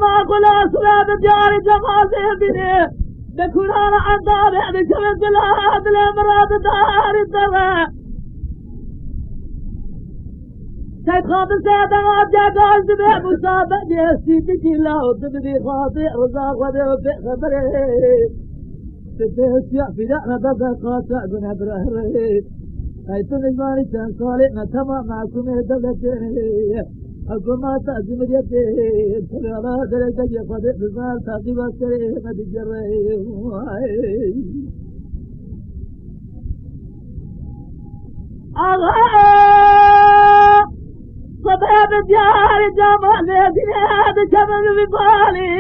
ما أقول أسباب الديار جمال الدنيا بكران عذاب بشمس الأرض الأمراض دار الدواء سيد خاطر سيد أماد جاقال زبيع مصابة جيسي بجي الله وتبدي خاطئ رزاق ودي وفي خبره تتهسيع في دعنا بذا قاطع بن عبره حيث نزماني تنصالي نتمع معكم دولتين أقول ما تأزم اليدين تلعلا دلت جفد بزال تاقب السريح مدجرين صباب الديار جمال الدنيا بشمل ببالي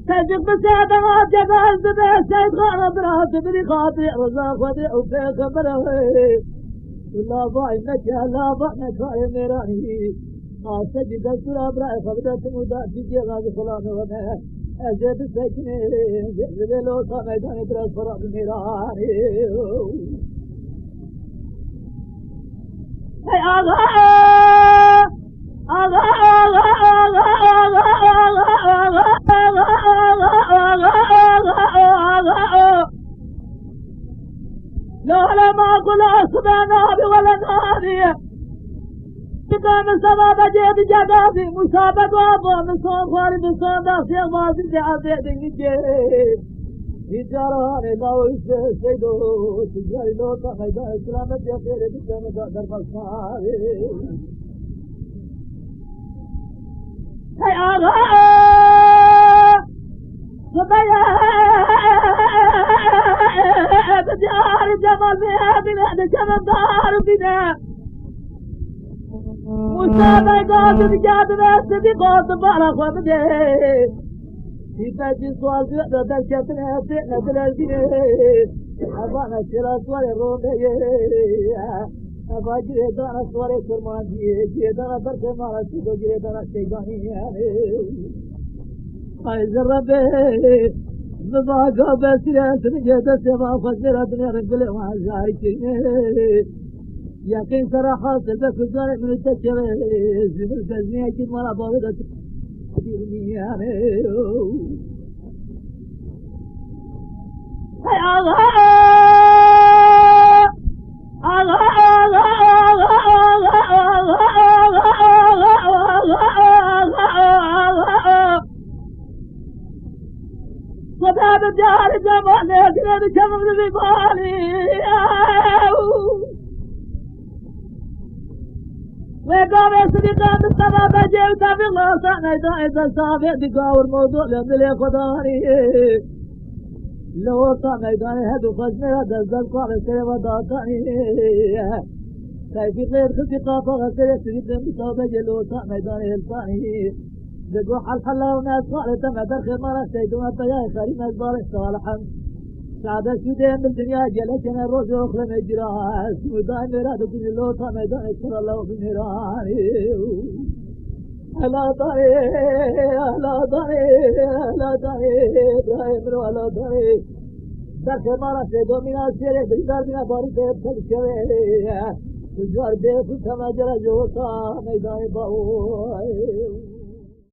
تجق بسيادة ما جقال زبيع سيد خان برات بني خاطئ رزاق ودعو في خبره لا ضاعنك لا ضاعنك يا ميراني سجد السلام رأي خبرت مدى تجي غازي فلان وانا أزيد السكنين زبيلو صامدان براس فرق ميراني هاي آغا آغا آغا آغا آغا آغا لا ما أقول أصبع نابي ولا نابي كان سبب جيد جدافي مسابق وابو مصان خواري مصان داسي أغازي دعازي دنجي إجاراني لاو سيدو تجاري لوطا ميدان إسلامت يا خيري بجامة در مصاري هاي آغا صبايا بديار جمال بنا جمال دار بنا مسابقات رجال ناس صديقات بارك وبدي في تاجي سؤال جدا درجتنا سينا دلالجنا أبانا شرا سواري رومي أبا جريدانا سواري كرمانجي جريدانا بركة مالا سيدو جريدانا شيطاني عايز ربي بباقا بسيرا سنجد سما خسرا دنيا رجل وعزايكين يقين صراحة سلبك الزارع من التشري زمر كزنية كد مرا باودة تديرني هاي آغا آغا آغا آغا آغا صداب الدار جمال يدري بشمل ببالي وقام صديقان بالسبب جيوتا في الله سعنيدا إذا سابق بقاور موضوع لأملي خداري لو سعنيداني هدو خزمي هذا الزلق على سيوة داتاني كيف غير خطيقة فغسر صديقان بسبب جلو سعنيداني هلتاني بقو حلحلا وناس قالت ما درخ مرة سيدونا بياي خريم أزبار صالحا سعادة سودين بالدنيا جلتنا الروز وخلم إجراس ودائم مراد كن اللوطة ميدان إكتر الله في الميران ألا داري ألا داري ألا داري إبراهيم رو ألا داري درخ مرة سيدو منا سيري بردار منا باري بيب تلشوي تجار بيب سما جرى جوطا ميدان باوي